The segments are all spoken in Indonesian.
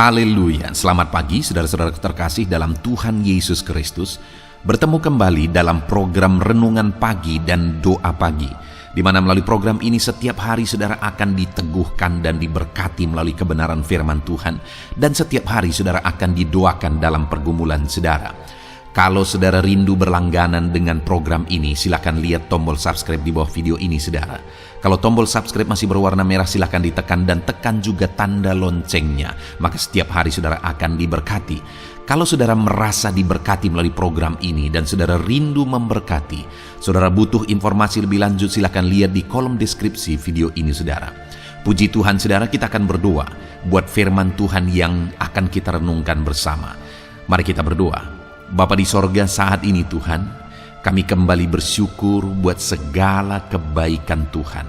Haleluya, selamat pagi saudara-saudara terkasih dalam Tuhan Yesus Kristus. Bertemu kembali dalam program Renungan Pagi dan Doa Pagi, di mana melalui program ini setiap hari saudara akan diteguhkan dan diberkati melalui kebenaran firman Tuhan. Dan setiap hari saudara akan didoakan dalam pergumulan saudara. Kalau saudara rindu berlangganan dengan program ini, silakan lihat tombol subscribe di bawah video ini saudara. Kalau tombol subscribe masih berwarna merah, silakan ditekan dan tekan juga tanda loncengnya. Maka setiap hari saudara akan diberkati. Kalau saudara merasa diberkati melalui program ini dan saudara rindu memberkati, saudara butuh informasi lebih lanjut, silakan lihat di kolom deskripsi video ini saudara. Puji Tuhan saudara, kita akan berdoa buat firman Tuhan yang akan kita renungkan bersama. Mari kita berdoa. Bapa di sorga, saat ini Tuhan, kami kembali bersyukur buat segala kebaikan Tuhan.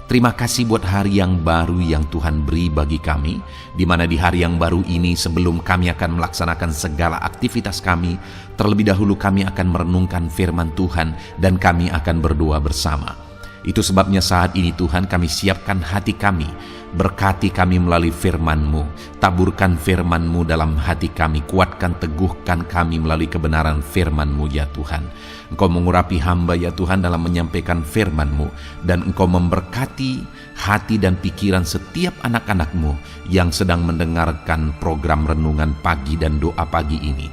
Terima kasih buat hari yang baru yang Tuhan beri bagi kami, di mana di hari yang baru ini sebelum kami akan melaksanakan segala aktivitas kami, terlebih dahulu kami akan merenungkan firman Tuhan dan kami akan berdoa bersama. Itu sebabnya saat ini Tuhan kami siapkan hati kami, berkati kami melalui firman-Mu, taburkan firman-Mu dalam hati kami, kuatkan teguhkan kami melalui kebenaran firman-Mu ya Tuhan. Engkau mengurapi hamba ya Tuhan dalam menyampaikan firman-Mu, dan Engkau memberkati hati dan pikiran setiap anak-anak-Mu yang sedang mendengarkan program Renungan Pagi dan Doa Pagi ini.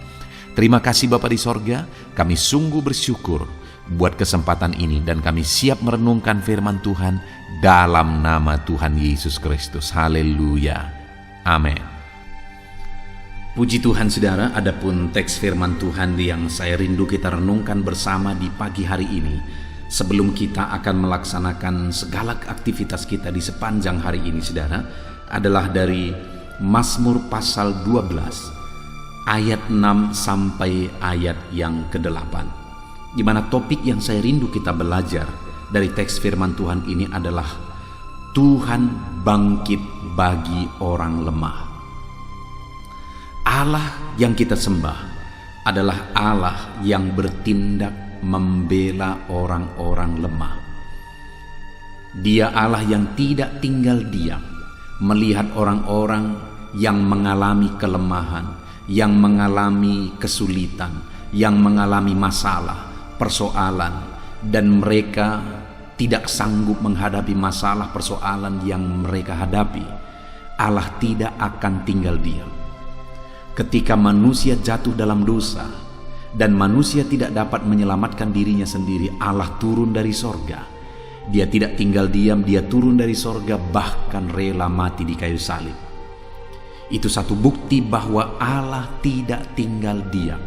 Terima kasih Bapa di sorga, kami sungguh bersyukur buat kesempatan ini dan kami siap merenungkan firman Tuhan dalam nama Tuhan Yesus Kristus. Haleluya. Amin. Puji Tuhan saudara, adapun teks firman Tuhan yang saya rindu kita renungkan bersama di pagi hari ini, sebelum kita akan melaksanakan segala aktivitas kita di sepanjang hari ini saudara, adalah dari Mazmur pasal 12 ayat 6 sampai ayat yang ke-8. Di mana topik yang saya rindu kita belajar dari teks firman Tuhan ini adalah Tuhan bangkit bagi orang lemah. Allah yang kita sembah adalah Allah yang bertindak membela orang-orang lemah. Dia Allah yang tidak tinggal diam melihat orang-orang yang mengalami kelemahan, yang mengalami kesulitan, yang mengalami masalah, persoalan, dan mereka tidak sanggup menghadapi masalah persoalan yang mereka hadapi. Allah tidak akan tinggal diam. Ketika manusia jatuh dalam dosa dan manusia tidak dapat menyelamatkan dirinya sendiri, Allah turun dari sorga. Dia tidak tinggal diam, dia turun dari sorga, bahkan rela mati di kayu salib. Itu satu bukti bahwa Allah tidak tinggal diam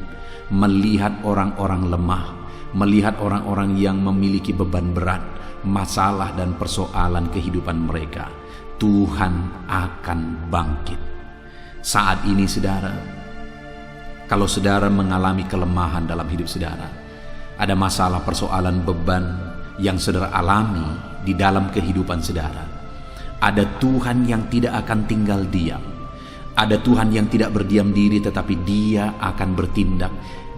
melihat orang-orang lemah, melihat orang-orang yang memiliki beban berat, masalah dan persoalan kehidupan mereka. Tuhan akan bangkit. Saat ini saudara, kalau saudara mengalami kelemahan dalam hidup saudara, ada masalah persoalan beban yang saudara alami di dalam kehidupan saudara, ada Tuhan yang tidak akan tinggal diam. Ada Tuhan yang tidak berdiam diri, tetapi Dia akan bertindak.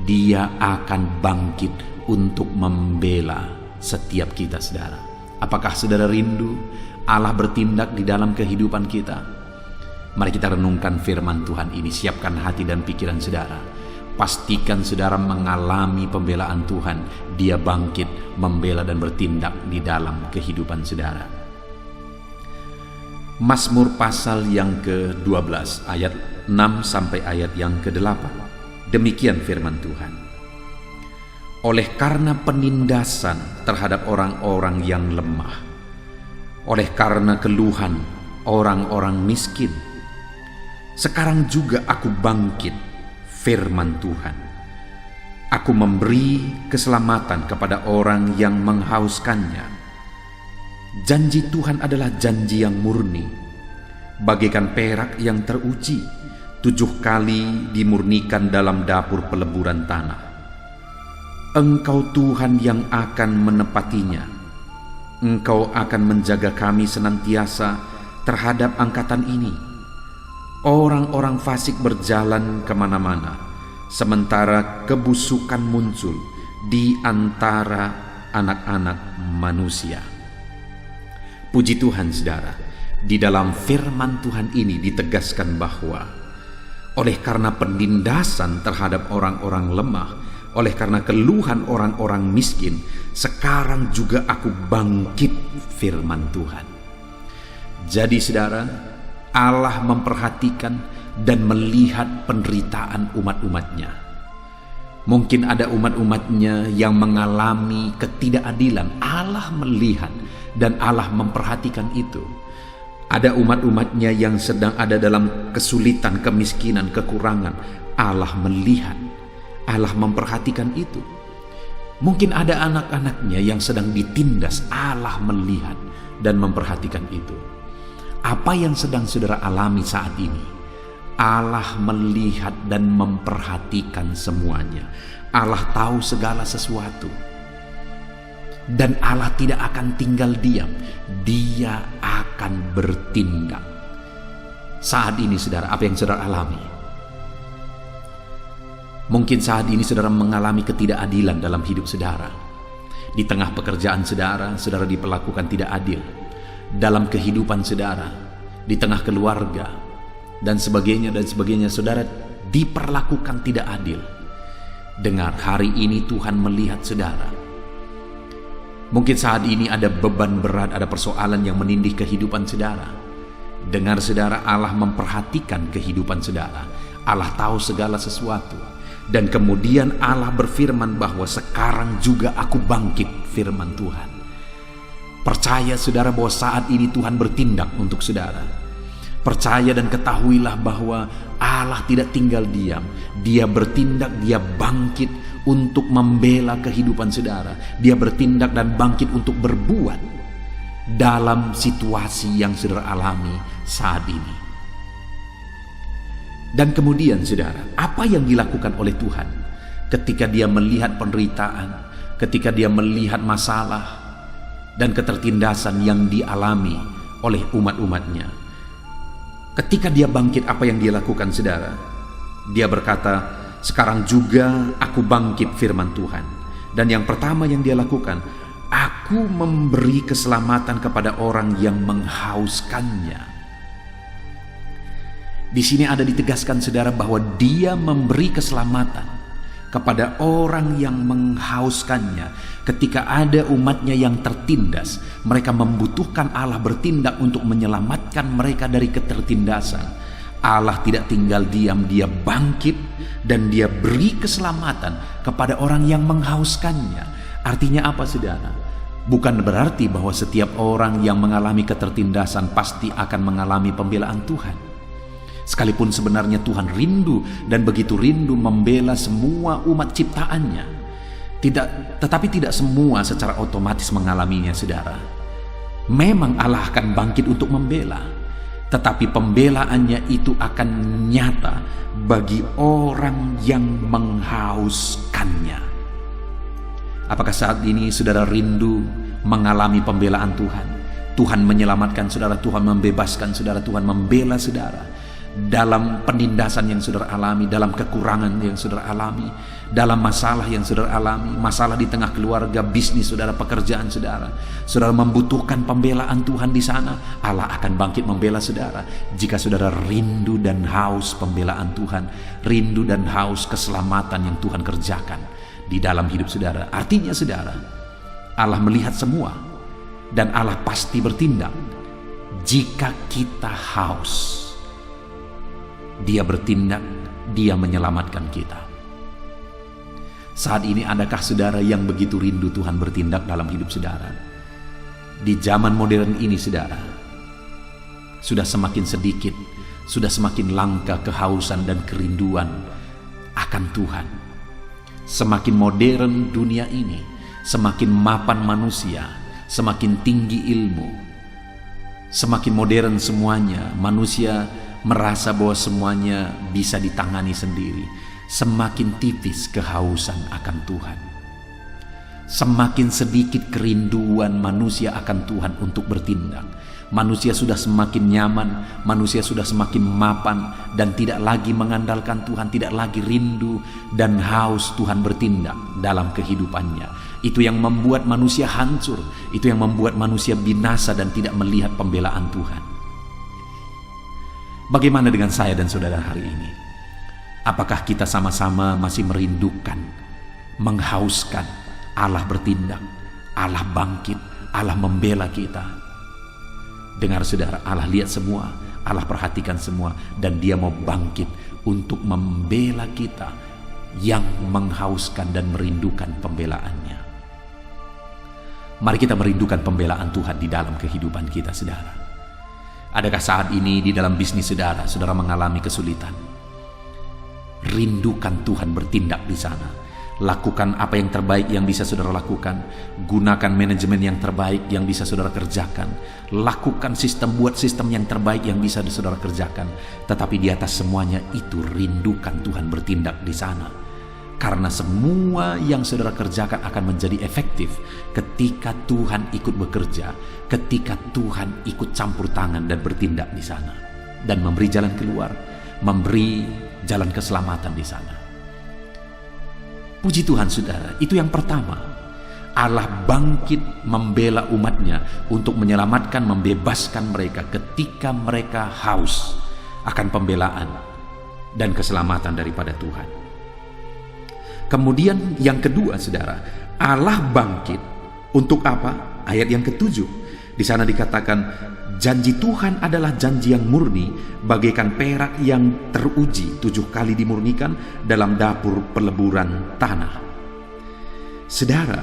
Dia akan bangkit untuk membela setiap kita saudara. Apakah saudara rindu Allah bertindak di dalam kehidupan kita? Mari kita renungkan firman Tuhan ini. Siapkan hati dan pikiran saudara. Pastikan saudara mengalami pembelaan Tuhan. Dia bangkit membela dan bertindak di dalam kehidupan saudara. Mazmur pasal yang ke-12 ayat 6 sampai ayat yang ke-8. Demikian firman Tuhan. Oleh karena penindasan terhadap orang-orang yang lemah, oleh karena keluhan orang-orang miskin, sekarang juga aku bangkit, firman Tuhan. Aku memberi keselamatan kepada orang yang menghauskannya. Janji Tuhan adalah janji yang murni, bagaikan perak yang teruji, 7 kali dimurnikan dalam dapur peleburan tanah. Engkau Tuhan yang akan menepatinya. Engkau akan menjaga kami senantiasa terhadap angkatan ini. Orang-orang fasik berjalan kemana-mana, sementara kebusukan muncul di antara anak-anak manusia. Puji Tuhan saudara, di dalam firman Tuhan ini ditegaskan bahwa oleh karena penindasan terhadap orang-orang lemah, oleh karena keluhan orang-orang miskin, sekarang juga aku bangkit, firman Tuhan. Jadi saudara, Allah memperhatikan dan melihat penderitaan umat-umatnya. Mungkin ada umat-umatnya yang mengalami ketidakadilan. Allah melihat dan Allah memperhatikan itu. Ada umat-umatnya yang sedang ada dalam kesulitan, kemiskinan, kekurangan. Allah melihat, Allah memperhatikan itu. Mungkin ada anak-anaknya yang sedang ditindas. Allah melihat dan memperhatikan itu. Apa yang sedang saudara alami saat ini, Allah melihat dan memperhatikan semuanya. Allah tahu segala sesuatu. Dan Allah tidak akan tinggal diam. Dia akan bertindak. Saat ini saudara, apa yang saudara alami? Mungkin saat ini saudara mengalami ketidakadilan dalam hidup saudara. Di tengah pekerjaan saudara, saudara diperlakukan tidak adil. Dalam kehidupan saudara, di tengah keluarga, dan sebagainya, saudara diperlakukan tidak adil. Dengar, hari ini Tuhan melihat saudara. Mungkin saat ini ada beban berat, ada persoalan yang menindih kehidupan saudara. Dengar saudara, Allah memperhatikan kehidupan saudara. Allah tahu segala sesuatu. Dan kemudian Allah berfirman bahwa sekarang juga aku bangkit, firman Tuhan. Percaya saudara bahwa saat ini Tuhan bertindak untuk saudara. Percaya dan ketahuilah bahwa Allah tidak tinggal diam. Dia bertindak, dia bangkit untuk membela kehidupan saudara. Dia bertindak dan bangkit untuk berbuat dalam situasi yang saudara alami saat ini. Dan kemudian saudara, apa yang dilakukan oleh Tuhan ketika dia melihat penderitaan, ketika dia melihat masalah dan ketertindasan yang dialami oleh umat-umatnya? Ketika dia bangkit, apa yang dia lakukan saudara? Dia berkata, sekarang juga aku bangkit, firman Tuhan. Dan yang pertama yang dia lakukan, aku memberi keselamatan kepada orang yang menghauskannya. Di sini ada ditegaskan saudara bahwa dia memberi keselamatan kepada orang yang menghauskannya. Ketika ada umatnya yang tertindas, mereka membutuhkan Allah bertindak untuk menyelamatkan mereka dari ketertindasan. Allah tidak tinggal diam, dia bangkit dan dia beri keselamatan kepada orang yang menghauskannya. Artinya apa saudara? Bukan berarti bahwa setiap orang yang mengalami ketertindasan pasti akan mengalami pembelaan Tuhan. Sekalipun sebenarnya Tuhan rindu dan begitu rindu membela semua umat ciptaannya. Tetapi tidak semua secara otomatis mengalaminya saudara. Memang Allah akan bangkit untuk membela. Tetapi pembelaannya itu akan nyata bagi orang yang menghauskannya. Apakah saat ini saudara rindu mengalami pembelaan Tuhan? Tuhan menyelamatkan saudara, Tuhan membebaskan saudara, Tuhan membela saudara. Dalam penindasan yang saudara alami, dalam kekurangan yang saudara alami, dalam masalah yang saudara alami, masalah di tengah keluarga, bisnis saudara, pekerjaan saudara, saudara membutuhkan pembelaan Tuhan di sana, Allah akan bangkit membela saudara. Jika saudara rindu dan haus pembelaan Tuhan, rindu dan haus keselamatan yang Tuhan kerjakan di dalam hidup saudara, artinya saudara, Allah melihat semua dan Allah pasti bertindak. Jika kita haus, Dia bertindak, Dia menyelamatkan kita. Saat ini adakah saudara yang begitu rindu Tuhan bertindak dalam hidup saudara? Di zaman modern ini saudara, sudah semakin sedikit, sudah semakin langka kehausan dan kerinduan akan Tuhan. Semakin modern dunia ini, semakin mapan manusia, semakin tinggi ilmu, semakin modern semuanya, manusia merasa bahwa semuanya bisa ditangani sendiri. Semakin tipis kehausan akan Tuhan. Semakin sedikit kerinduan manusia akan Tuhan untuk bertindak. Manusia sudah semakin nyaman, manusia sudah semakin mapan dan tidak lagi mengandalkan Tuhan, tidak lagi rindu dan haus Tuhan bertindak dalam kehidupannya. Itu yang membuat manusia hancur, itu yang membuat manusia binasa dan tidak melihat pembelaan Tuhan. Bagaimana dengan saya dan saudara hari ini? Apakah kita sama-sama masih merindukan, menghauskan Allah bertindak, Allah bangkit, Allah membela kita? Dengar saudara, Allah lihat semua, Allah perhatikan semua, dan Dia mau bangkit untuk membela kita yang menghauskan dan merindukan pembelaannya. Mari kita merindukan pembelaan Tuhan di dalam kehidupan kita, saudara. Adakah saat ini di dalam bisnis saudara, saudara mengalami kesulitan? Rindukan Tuhan bertindak di sana. Lakukan apa yang terbaik yang bisa saudara lakukan. Gunakan manajemen yang terbaik yang bisa saudara kerjakan. Lakukan buat sistem yang terbaik yang bisa saudara kerjakan. Tetapi di atas semuanya itu, rindukan Tuhan bertindak di sana. Karena semua yang saudara kerjakan akan menjadi efektif ketika Tuhan ikut bekerja, ketika Tuhan ikut campur tangan dan bertindak di sana, dan memberi jalan keluar, memberi jalan keselamatan di sana. Puji Tuhan saudara, itu yang pertama. Allah bangkit membela umatnya untuk menyelamatkan, membebaskan mereka ketika mereka haus akan pembelaan dan keselamatan daripada Tuhan. Kemudian yang kedua saudara, Allah bangkit untuk apa? Ayat yang ke-7. Di sana dikatakan, janji Tuhan adalah janji yang murni, bagaikan perak yang teruji 7 kali dimurnikan dalam dapur peleburan tanah. Saudara,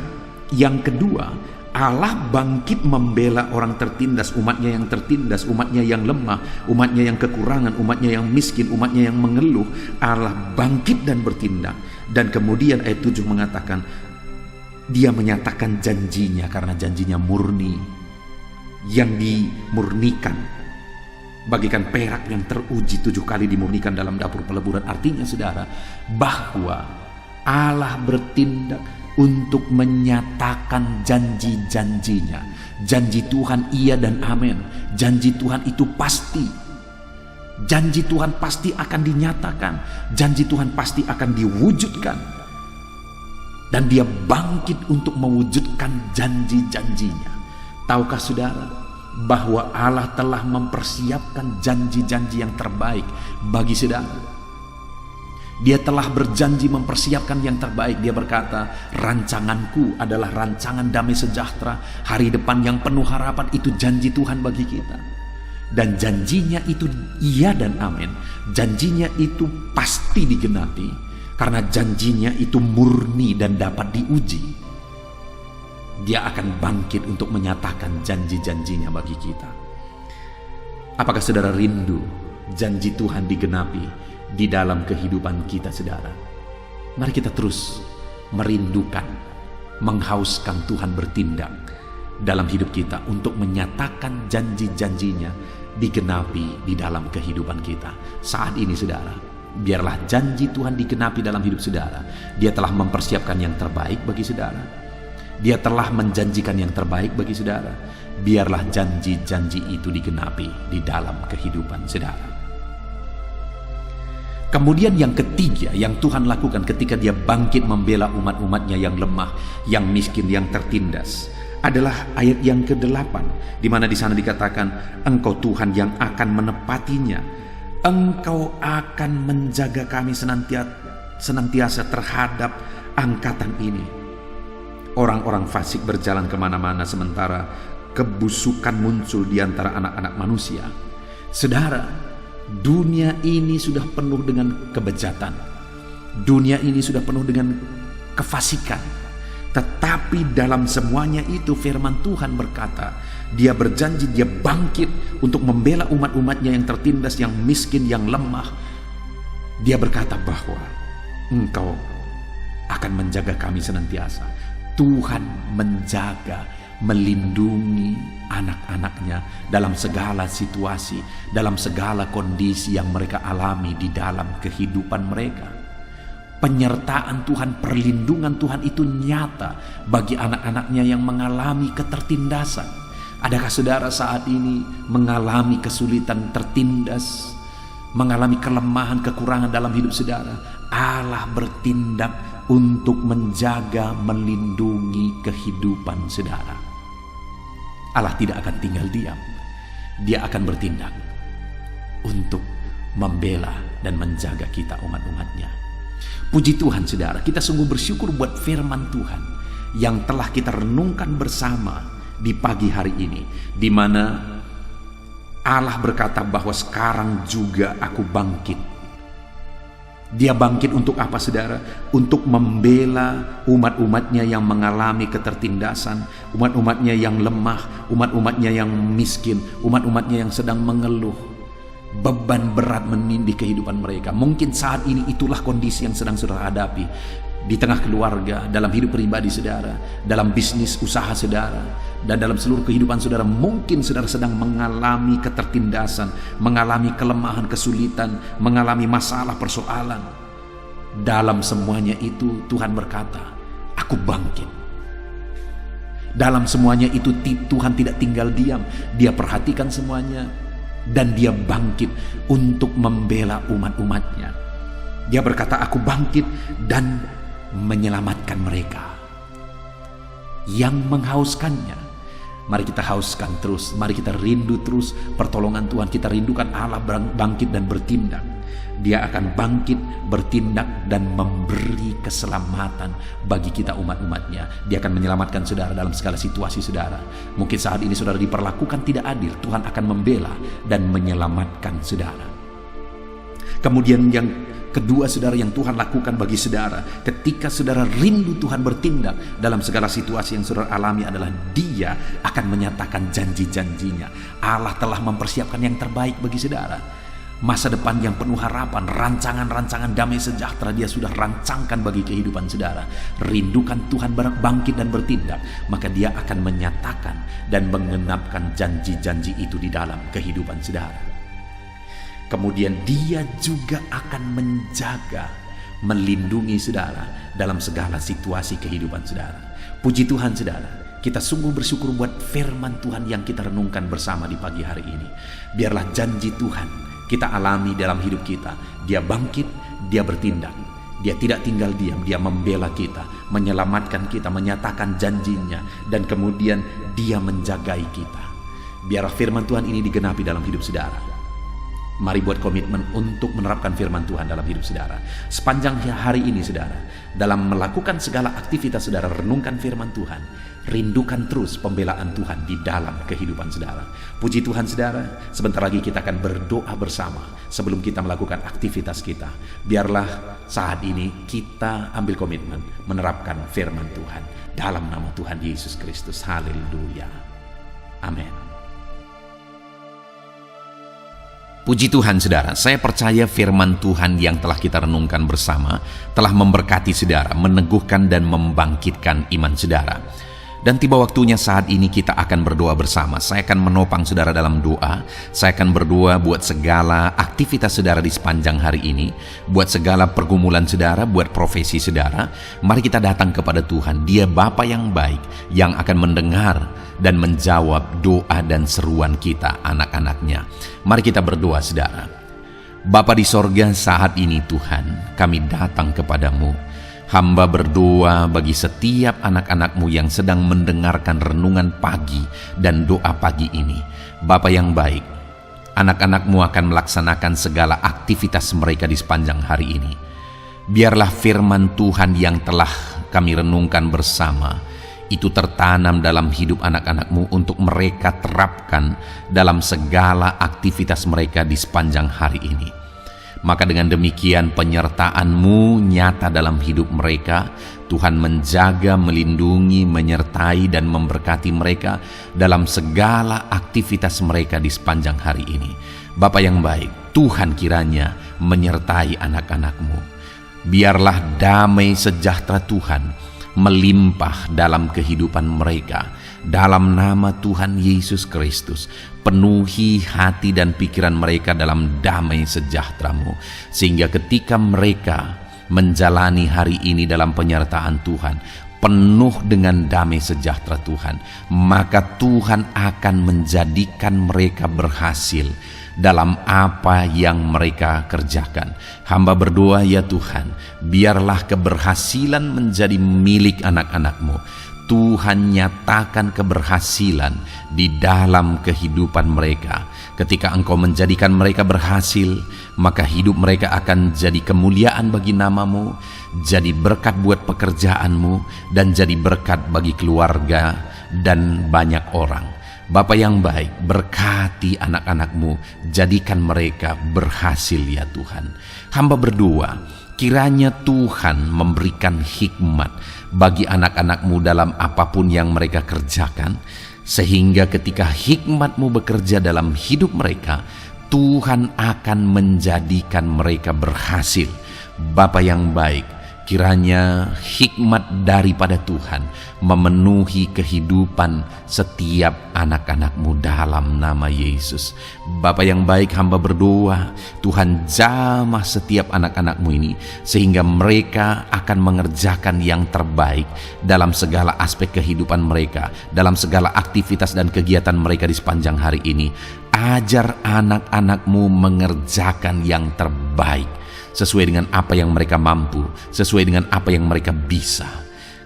yang kedua, Allah bangkit membela orang tertindas, umatnya yang tertindas, umatnya yang lemah, umatnya yang kekurangan, umatnya yang miskin, umatnya yang mengeluh. Allah bangkit dan bertindak. Dan kemudian ayat 7 mengatakan, Dia menyatakan janjinya karena janjinya murni, yang dimurnikan bagaikan perak yang teruji 7 kali dimurnikan dalam dapur peleburan. Artinya saudara, bahwa Allah bertindak untuk menyatakan janji-janjinya. Janji Tuhan iya dan amin. Janji Tuhan itu pasti. Janji Tuhan pasti akan dinyatakan. Janji Tuhan pasti akan diwujudkan. Dan Dia bangkit untuk mewujudkan janji-janjinya. Tahukah saudara bahwa Allah telah mempersiapkan janji-janji yang terbaik bagi saudara? Dia telah berjanji mempersiapkan yang terbaik. Dia berkata, rancanganku adalah rancangan damai sejahtera, hari depan yang penuh harapan. Itu janji Tuhan bagi kita. Dan janjinya itu iya dan amin. Janjinya itu pasti digenapi, karena janjinya itu murni dan dapat diuji. Dia akan bangkit untuk menyatakan janji-janjinya bagi kita. Apakah saudara rindu janji Tuhan digenapi di dalam kehidupan kita, saudara? Mari kita terus merindukan, menghauskan Tuhan bertindak dalam hidup kita untuk menyatakan janji-janjinya digenapi di dalam kehidupan kita. Saat ini saudara, biarlah janji Tuhan digenapi dalam hidup saudara. Dia telah mempersiapkan yang terbaik bagi saudara. Dia telah menjanjikan yang terbaik bagi saudara. Biarlah janji-janji itu digenapi di dalam kehidupan saudara. Kemudian yang ketiga yang Tuhan lakukan ketika Dia bangkit membela umat-umatnya yang lemah, yang miskin, yang tertindas, adalah ayat yang ke-8, di mana di sana dikatakan, Engkau Tuhan yang akan menepatinya. Engkau akan menjaga kami senantiasa terhadap angkatan ini. Orang-orang fasik berjalan kemana-mana, sementara kebusukan muncul di antara anak-anak manusia. Saudara, dunia ini sudah penuh dengan kebejatan. Dunia ini sudah penuh dengan kefasikan. Tetapi dalam semuanya itu firman Tuhan berkata, Dia berjanji, Dia bangkit untuk membela umat-umatnya yang tertindas, yang miskin, yang lemah. Dia berkata bahwa Engkau akan menjaga kami senantiasa. Tuhan menjaga, melindungi anak-anaknya dalam segala situasi, dalam segala kondisi yang mereka alami di dalam kehidupan mereka. Penyertaan Tuhan, perlindungan Tuhan itu nyata bagi anak-anaknya yang mengalami ketertindasan. Adakah saudara saat ini mengalami kesulitan, tertindas, mengalami kelemahan, kekurangan dalam hidup saudara? Allah bertindak untuk menjaga, melindungi kehidupan saudara. Allah tidak akan tinggal diam. Dia akan bertindak untuk membela dan menjaga kita umat-umatnya. Puji Tuhan saudara, kita sungguh bersyukur buat firman Tuhan yang telah kita renungkan bersama di pagi hari ini, di mana Allah berkata bahwa sekarang juga aku bangkit. Dia bangkit untuk apa saudara? Untuk membela umat-umatnya yang mengalami ketertindasan, umat-umatnya yang lemah, umat-umatnya yang miskin, umat-umatnya yang sedang mengeluh. Beban berat menindih kehidupan mereka. Mungkin saat ini itulah kondisi yang sedang saudara hadapi. Di tengah keluarga, dalam hidup pribadi saudara, dalam bisnis usaha saudara, dan dalam seluruh kehidupan saudara. Mungkin saudara sedang mengalami ketertindasan, mengalami kelemahan, kesulitan, mengalami masalah, persoalan. Dalam semuanya itu Tuhan berkata, aku bangkit. Dalam semuanya itu Tuhan tidak tinggal diam. Dia perhatikan semuanya, dan dia bangkit untuk membela umat-umatnya. Dia berkata, aku bangkit dan menyelamatkan mereka yang menghauskannya. Mari kita hauskan terus, mari kita rindu terus pertolongan Tuhan. Kita rindukan Allah bangkit dan bertindak. Dia akan bangkit, bertindak, dan memberi keselamatan bagi kita umat-umatnya. Dia akan menyelamatkan saudara dalam segala situasi saudara. Mungkin saat ini saudara diperlakukan tidak adil, Tuhan akan membela dan menyelamatkan saudara. Kemudian yang kedua saudara yang Tuhan lakukan bagi saudara ketika saudara rindu Tuhan bertindak dalam segala situasi yang saudara alami adalah Dia akan menyatakan janji-janjinya. Allah telah mempersiapkan yang terbaik bagi saudara. Masa depan yang penuh harapan, rancangan-rancangan damai sejahtera Dia sudah rancangkan bagi kehidupan saudara. Rindukan Tuhan bangkit dan bertindak, maka Dia akan menyatakan dan menggenapkan janji-janji itu di dalam kehidupan saudara. Kemudian Dia juga akan menjaga, melindungi saudara dalam segala situasi kehidupan saudara. Puji Tuhan saudara, kita sungguh bersyukur buat firman Tuhan yang kita renungkan bersama di pagi hari ini. Biarlah janji Tuhan kita alami dalam hidup kita. Dia bangkit, Dia bertindak. Dia tidak tinggal diam, Dia membela kita, menyelamatkan kita, menyatakan janjinya, dan kemudian Dia menjagai kita. Biarlah firman Tuhan ini digenapi dalam hidup saudara. Mari buat komitmen untuk menerapkan firman Tuhan dalam hidup saudara. Sepanjang hari ini saudara, dalam melakukan segala aktivitas saudara, renungkan firman Tuhan. Rindukan terus pembelaan Tuhan di dalam kehidupan saudara. Puji Tuhan saudara, sebentar lagi kita akan berdoa bersama sebelum kita melakukan aktivitas kita. Biarlah saat ini kita ambil komitmen menerapkan firman Tuhan dalam nama Tuhan Yesus Kristus. Haleluya. Amin. Puji Tuhan saudara, saya percaya firman Tuhan yang telah kita renungkan bersama telah memberkati saudara, meneguhkan dan membangkitkan iman saudara. Dan tiba waktunya saat ini kita akan berdoa bersama. Saya akan menopang saudara dalam doa. Saya akan berdoa buat segala aktivitas saudara di sepanjang hari ini, buat segala pergumulan saudara, buat profesi saudara. Mari kita datang kepada Tuhan. Dia Bapa yang baik, yang akan mendengar dan menjawab doa dan seruan kita, anak-anaknya. Mari kita berdoa saudara. Bapa di sorga, saat ini Tuhan, kami datang kepadamu. Hamba berdoa bagi setiap anak-anak-Mu yang sedang mendengarkan renungan pagi dan doa pagi ini. Bapa yang baik, anak-anak-Mu akan melaksanakan segala aktivitas mereka di sepanjang hari ini. Biarlah firman Tuhan yang telah kami renungkan bersama itu tertanam dalam hidup anak-anak-Mu untuk mereka terapkan dalam segala aktivitas mereka di sepanjang hari ini. Maka dengan demikian penyertaan-Mu nyata dalam hidup mereka. Tuhan menjaga, melindungi, menyertai dan memberkati mereka dalam segala aktivitas mereka di sepanjang hari ini. Bapa yang baik, Tuhan kiranya menyertai anak-anak-Mu. Biarlah damai sejahtera Tuhan melimpah dalam kehidupan mereka. Dalam nama Tuhan Yesus Kristus, penuhi hati dan pikiran mereka dalam damai sejahtera-Mu, sehingga ketika mereka menjalani hari ini dalam penyertaan Tuhan, penuh dengan damai sejahtera Tuhan, maka Tuhan akan menjadikan mereka berhasil dalam apa yang mereka kerjakan. Hamba berdoa ya Tuhan, biarlah keberhasilan menjadi milik anak-anak-Mu. Tuhan nyatakan keberhasilan di dalam kehidupan mereka. Ketika Engkau menjadikan mereka berhasil, maka hidup mereka akan jadi kemuliaan bagi nama-Mu, jadi berkat buat pekerjaan-Mu, dan jadi berkat bagi keluarga dan banyak orang. Bapa yang baik, berkati anak-anak-Mu, jadikan mereka berhasil ya Tuhan. Hamba berdoa, kiranya Tuhan memberikan hikmat bagi anak-anak-Mu dalam apapun yang mereka kerjakan, sehingga ketika hikmat-Mu bekerja dalam hidup mereka, Tuhan akan menjadikan mereka berhasil. Bapa yang baik, kiranya hikmat daripada Tuhan memenuhi kehidupan setiap anak-anak-Mu dalam nama Yesus. Bapa yang baik, hamba berdoa, Tuhan jamah setiap anak-anak-Mu ini, sehingga mereka akan mengerjakan yang terbaik dalam segala aspek kehidupan mereka, dalam segala aktivitas dan kegiatan mereka di sepanjang hari ini. Ajar anak-anak-Mu mengerjakan yang terbaik, sesuai dengan apa yang mereka mampu, sesuai dengan apa yang mereka bisa.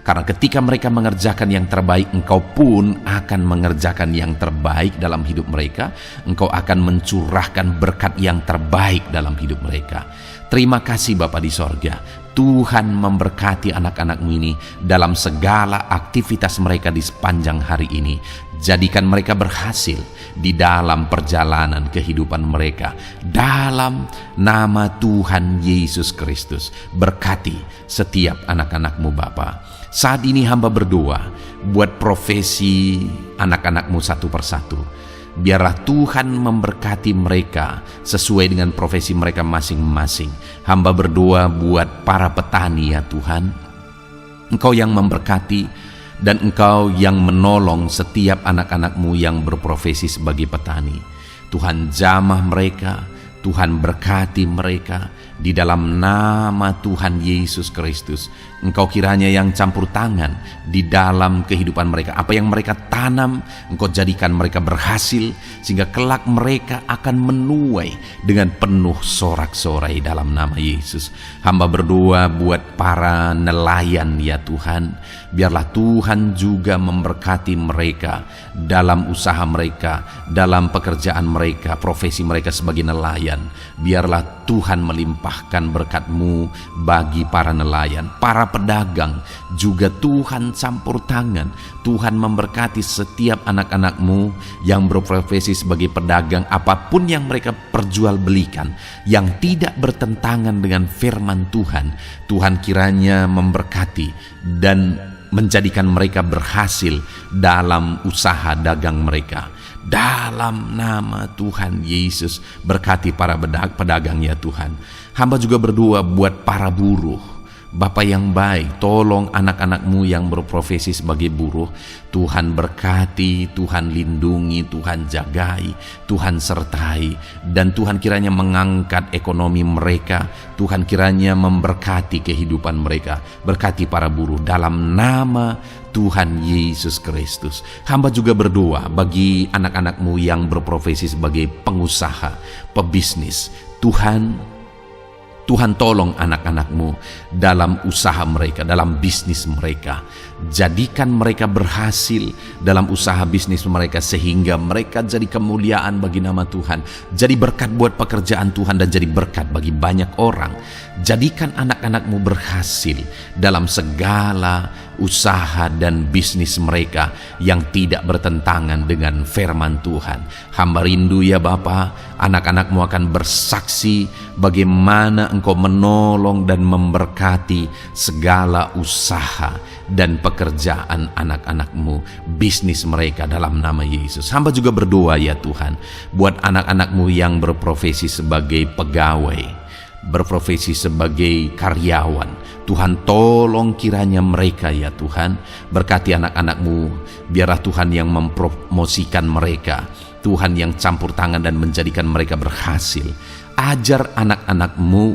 Karena ketika mereka mengerjakan yang terbaik, Engkau pun akan mengerjakan yang terbaik dalam hidup mereka. Engkau akan mencurahkan berkat yang terbaik dalam hidup mereka. Terima kasih Bapa di sorga. Tuhan memberkati anak-anak-Mu ini dalam segala aktivitas mereka di sepanjang hari ini. Jadikan mereka berhasil di dalam perjalanan kehidupan mereka. Dalam nama Tuhan Yesus Kristus, berkati setiap anak-anak-Mu Bapa. Saat ini hamba berdoa buat profesi anak-anak-Mu satu persatu. Biarlah Tuhan memberkati mereka sesuai dengan profesi mereka masing-masing. Hamba berdoa buat para petani ya Tuhan. Engkau yang memberkati dan Engkau yang menolong setiap anak-anak-Mu yang berprofesi sebagai petani. Tuhan jamah mereka, Tuhan berkati mereka di dalam nama Tuhan Yesus Kristus. Engkau kiranya yang campur tangan di dalam kehidupan mereka. Apa yang mereka tanam, Engkau jadikan mereka berhasil, sehingga kelak mereka akan menuai dengan penuh sorak-sorai dalam nama Yesus. Hamba berdoa buat para nelayan ya Tuhan. Biarlah Tuhan juga memberkati mereka dalam usaha mereka, dalam pekerjaan mereka, profesi mereka sebagai nelayan. Biarlah Tuhan melimpahkan berkat-Mu bagi para nelayan, para pedagang juga Tuhan campur tangan. Tuhan memberkati setiap anak-anak-Mu yang berprofesi sebagai pedagang, apapun yang mereka perjualbelikan yang tidak bertentangan dengan firman Tuhan. Tuhan kiranya memberkati dan menjadikan mereka berhasil dalam usaha dagang mereka. Dalam nama Tuhan Yesus, berkati para pedagang ya Tuhan. Hamba juga berdoa buat para buruh. Bapa yang baik, tolong anak-anak-Mu yang berprofesi sebagai buruh. Tuhan berkati, Tuhan lindungi, Tuhan jagai, Tuhan sertai. Dan Tuhan kiranya mengangkat ekonomi mereka. Tuhan kiranya memberkati kehidupan mereka. Berkati para buruh dalam nama Tuhan Yesus Kristus. Hamba juga berdoa bagi anak-anak-Mu yang berprofesi sebagai pengusaha, pebisnis. Tuhan tolong anak-anak-Mu dalam usaha mereka, dalam bisnis mereka. Jadikan mereka berhasil dalam usaha bisnis mereka, sehingga mereka jadi kemuliaan bagi nama Tuhan, jadi berkat buat pekerjaan Tuhan, dan jadi berkat bagi banyak orang. Jadikan anak-anak-Mu berhasil dalam segala usaha dan bisnis mereka yang tidak bertentangan dengan firman Tuhan. Hamba rindu ya Bapa, anak-anak-Mu akan bersaksi bagaimana Engkau menolong dan memberkati segala usaha dan pekerjaan anak-anak-Mu, bisnis mereka dalam nama Yesus. Hamba juga berdoa ya Tuhan buat anak-anak-Mu yang berprofesi sebagai pegawai, berprofesi sebagai karyawan. Tuhan tolong kiranya mereka ya Tuhan, berkati anak-anak-Mu. Biarlah Tuhan yang mempromosikan mereka, Tuhan yang campur tangan dan menjadikan mereka berhasil. Ajar anak-anak-Mu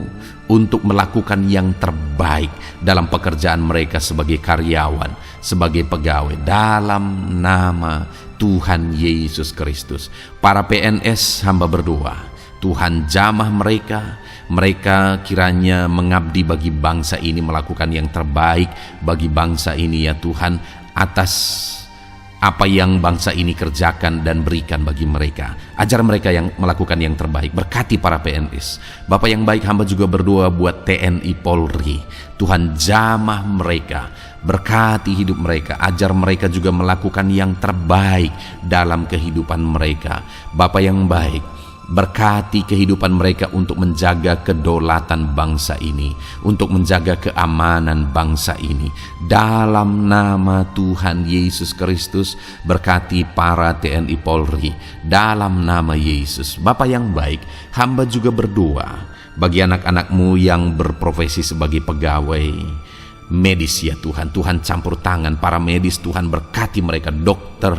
untuk melakukan yang terbaik dalam pekerjaan mereka sebagai karyawan, sebagai pegawai, dalam nama Tuhan Yesus Kristus. Para PNS hamba berdoa, Tuhan jamah mereka. Mereka kiranya mengabdi bagi bangsa ini, melakukan yang terbaik bagi bangsa ini ya Tuhan. atas apa yang bangsa ini kerjakan dan berikan bagi mereka. Ajar mereka yang melakukan yang terbaik. Berkati para PNS. Bapak yang baik, hamba juga berdoa buat TNI Polri. Tuhan jamah mereka, berkati hidup mereka, ajar mereka juga melakukan yang terbaik dalam kehidupan mereka. Bapak yang baik, berkati kehidupan mereka untuk menjaga kedaulatan bangsa ini, untuk menjaga keamanan bangsa ini. Dalam nama Tuhan Yesus Kristus, berkati para TNI Polri. Dalam nama Yesus. Bapa yang baik, hamba juga berdoa bagi anak-anak-Mu yang berprofesi sebagai pegawai medis ya Tuhan. Tuhan campur tangan para medis, Tuhan berkati mereka, dokter,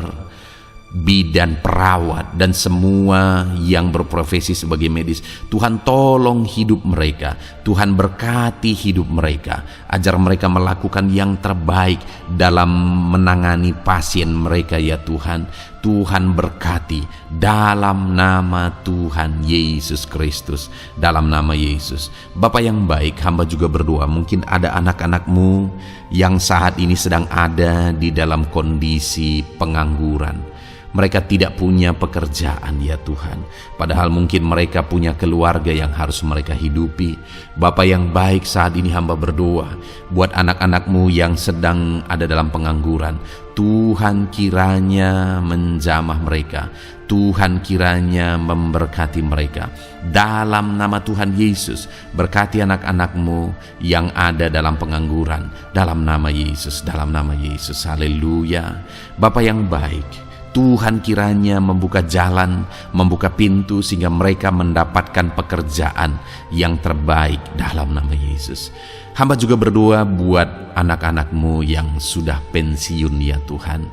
bidan, perawat, dan semua yang berprofesi sebagai medis. Tuhan tolong hidup mereka, Tuhan berkati hidup mereka, ajar mereka melakukan yang terbaik dalam menangani pasien mereka ya Tuhan. Tuhan berkati dalam nama Tuhan Yesus Kristus, dalam nama Yesus. Bapa yang baik, hamba juga berdoa, mungkin ada anak-anak-Mu yang saat ini sedang ada di dalam kondisi pengangguran. Mereka tidak punya pekerjaan ya Tuhan, padahal mungkin mereka punya keluarga yang harus mereka hidupi. Bapa yang baik, saat ini hamba berdoa buat anak-anak-Mu yang sedang ada dalam pengangguran. Tuhan kiranya menjamah mereka, Tuhan kiranya memberkati mereka. Dalam nama Tuhan Yesus, berkati anak-anak-Mu yang ada dalam pengangguran. Dalam nama Yesus, dalam nama Yesus, haleluya. Bapa yang baik, Tuhan kiranya membuka jalan, membuka pintu sehingga mereka mendapatkan pekerjaan yang terbaik dalam nama Yesus. Hamba juga berdoa buat anak-anak-Mu yang sudah pensiun ya Tuhan.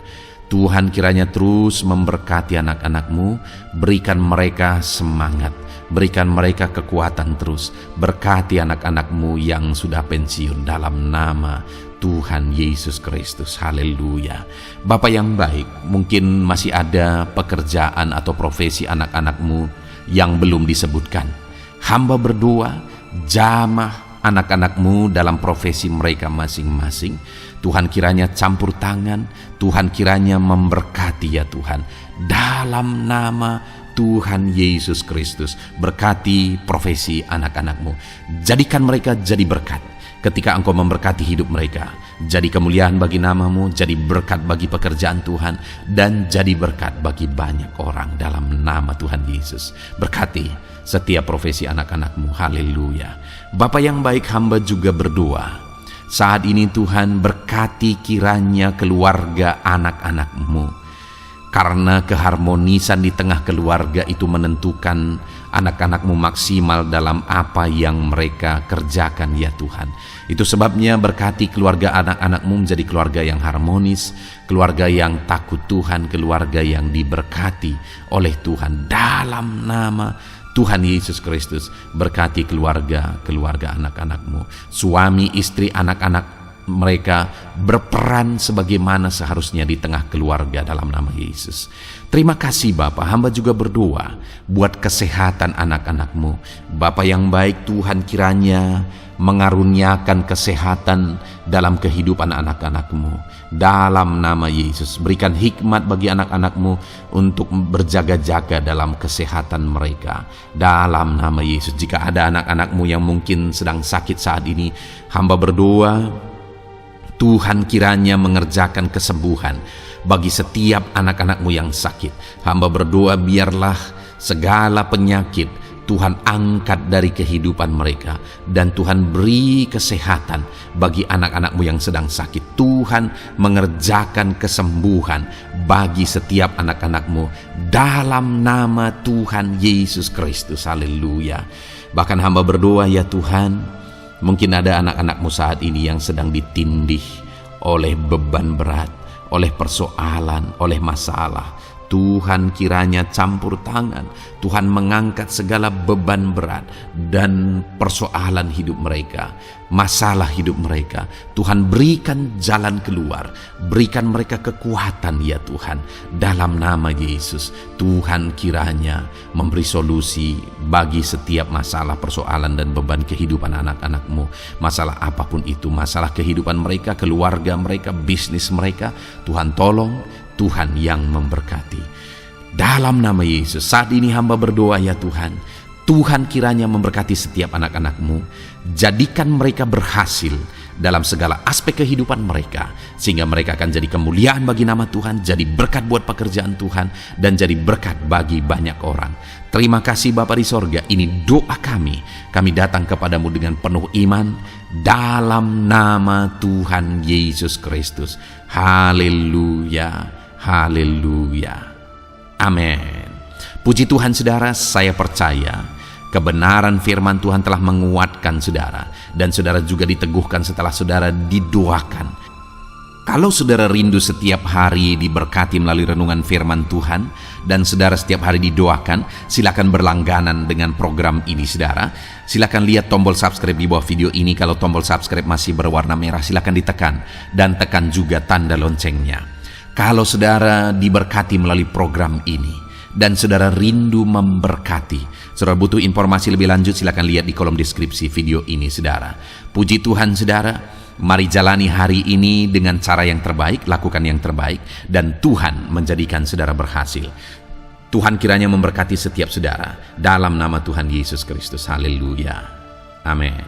Tuhan kiranya terus memberkati anak-anak-Mu, berikan mereka semangat, berikan mereka kekuatan terus. Berkati anak-anak-Mu yang sudah pensiun dalam nama Tuhan Yesus Kristus, haleluya. Bapa yang baik, mungkin masih ada pekerjaan atau profesi anak-anak-Mu yang belum disebutkan. Hamba berdoa, jamah anak-anak-Mu dalam profesi mereka masing-masing. Tuhan kiranya campur tangan, Tuhan kiranya memberkati ya Tuhan. Dalam nama Tuhan Yesus Kristus, berkati profesi anak-anak-Mu. Jadikan mereka jadi berkat ketika Engkau memberkati hidup mereka. Jadi kemuliaan bagi nama-Mu, jadi berkat bagi pekerjaan Tuhan, dan jadi berkat bagi banyak orang dalam nama Tuhan Yesus. Berkati setiap profesi anak-anak-Mu, haleluya. Bapa yang baik, hamba juga berdoa saat ini Tuhan, berkati kiranya keluarga anak-anak-Mu. Karena keharmonisan di tengah keluarga itu menentukan anak-anak-Mu maksimal dalam apa yang mereka kerjakan ya Tuhan. Itu sebabnya berkati keluarga anak-anak-Mu menjadi keluarga yang harmonis, keluarga yang takut Tuhan, keluarga yang diberkati oleh Tuhan. Dalam nama Tuhan Yesus Kristus, berkati keluarga anak-anak-Mu. Suami, istri, anak-anak mereka berperan sebagaimana seharusnya di tengah keluarga dalam nama Yesus. Terima kasih Bapa, hamba juga berdoa buat kesehatan anak-anak-Mu. Bapa yang baik, Tuhan kiranya mengaruniakan kesehatan dalam kehidupan anak-anak-Mu. Dalam nama Yesus, berikan hikmat bagi anak-anak-Mu untuk berjaga-jaga dalam kesehatan mereka. Dalam nama Yesus, jika ada anak-anak-Mu yang mungkin sedang sakit saat ini, hamba berdoa Tuhan kiranya mengerjakan kesembuhan bagi setiap anak-anak-Mu yang sakit. Hamba berdoa biarlah segala penyakit Tuhan angkat dari kehidupan mereka, dan Tuhan beri kesehatan bagi anak-anak-Mu yang sedang sakit. Tuhan mengerjakan kesembuhan bagi setiap anak-anak-Mu dalam nama Tuhan Yesus Kristus, haleluya. Bahkan hamba berdoa ya Tuhan, mungkin ada anak-anak-Mu saat ini yang sedang ditindih oleh beban berat, oleh persoalan, oleh masalah. Tuhan kiranya campur tangan, Tuhan mengangkat segala beban berat dan persoalan hidup mereka, masalah hidup mereka. Tuhan berikan jalan keluar, berikan mereka kekuatan ya Tuhan. Dalam nama Yesus, Tuhan kiranya memberi solusi bagi setiap masalah, persoalan dan beban kehidupan anak-anak-Mu. Masalah apapun itu, masalah kehidupan mereka, keluarga mereka, bisnis mereka, Tuhan tolong, Tuhan yang memberkati. Dalam nama Yesus, saat ini hamba berdoa ya Tuhan, Tuhan kiranya memberkati setiap anak-anak-Mu, jadikan mereka berhasil dalam segala aspek kehidupan mereka, sehingga mereka akan jadi kemuliaan bagi nama Tuhan, jadi berkat buat pekerjaan Tuhan, dan jadi berkat bagi banyak orang. Terima kasih Bapa di sorga, ini doa kami datang kepadamu dengan penuh iman, dalam nama Tuhan Yesus Kristus. Haleluya. Haleluya. Amin. Puji Tuhan saudara, saya percaya kebenaran firman Tuhan telah menguatkan saudara, dan saudara juga diteguhkan setelah saudara didoakan. Kalau saudara rindu setiap hari diberkati melalui renungan firman Tuhan, dan saudara setiap hari didoakan, silakan berlangganan dengan program ini saudara. Silakan lihat tombol subscribe di bawah video ini. Kalau tombol subscribe masih berwarna merah, silakan ditekan, dan tekan juga tanda loncengnya. Kalau saudara diberkati melalui program ini dan saudara rindu memberkati, saudara butuh informasi lebih lanjut, silakan lihat di kolom deskripsi video ini saudara. Puji Tuhan saudara, mari jalani hari ini dengan cara yang terbaik, lakukan yang terbaik, dan Tuhan menjadikan saudara berhasil. Tuhan kiranya memberkati setiap saudara dalam nama Tuhan Yesus Kristus. Haleluya. Amin.